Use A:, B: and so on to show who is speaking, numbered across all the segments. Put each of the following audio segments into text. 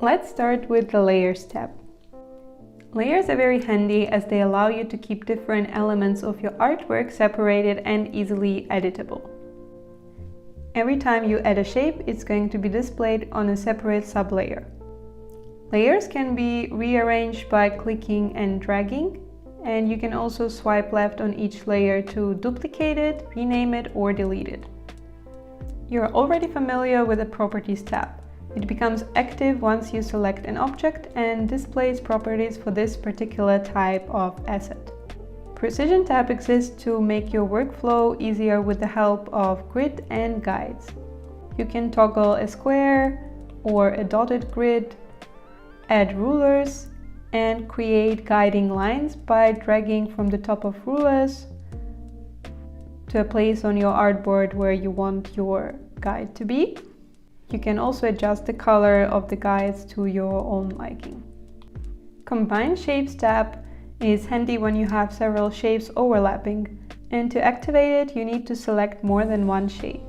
A: Let's start with the Layers tab. Layers are very handy as they allow you to keep different elements of your artwork separated and easily editable. Every time you add a shape, it's going to be displayed on a separate sublayer. Layers can be rearranged by clicking and dragging, and you can also swipe left on each layer to duplicate it, rename it, or delete it. You're already familiar with the Properties tab. It becomes active once you select an object and displays properties for this particular type of asset. Precision tab exists to make your workflow easier with the help of grid and guides. You can toggle a square or a dotted grid, add rulers, and create guiding lines by dragging from the top of rulers to a place on your artboard where you want your guide to be. You can also adjust the color of the guides to your own liking. Combine Shapes tab is handy when you have several shapes overlapping, and to activate it you need to select more than one shape.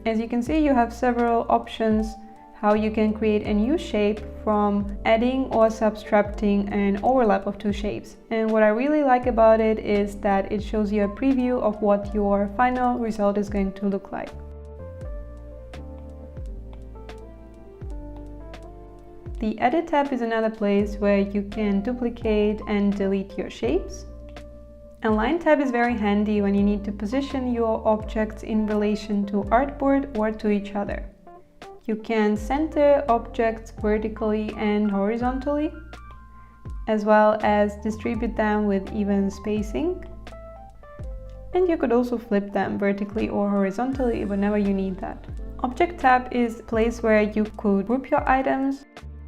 A: As you can see, you have several options how you can create a new shape from adding or subtracting an overlap of two shapes. And what I really like about it is that it shows you a preview of what your final result is going to look like. The Edit tab is another place where you can duplicate and delete your shapes. Align tab is very handy when you need to position your objects in relation to artboard or to each other. You can center objects vertically and horizontally, as well as distribute them with even spacing. And you could also flip them vertically or horizontally whenever you need that. Object tab is a place where you could group your items.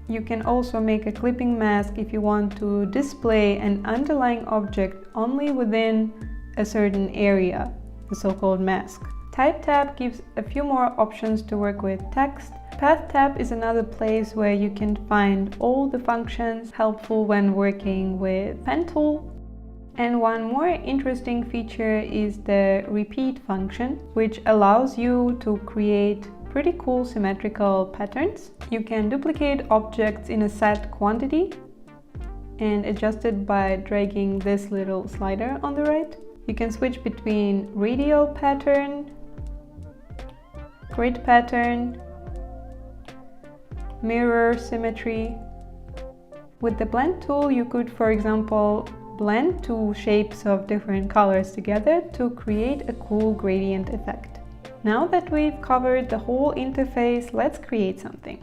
A: You can also make a clipping mask if you want to display an underlying object only within a certain area, the so-called mask. Type tab gives a few more options to work with text. Path tab is another place where you can find all the functions helpful when working with pen tool. And one more interesting feature is the repeat function, which allows you to create pretty cool symmetrical patterns. You can duplicate objects in a set quantity and adjust it by dragging this little slider on the right. You can switch between radial pattern, grid pattern, mirror symmetry. With the blend tool, you could, for example, blend two shapes of different colors together to create a cool gradient effect. Now that we've covered the whole interface, let's create something.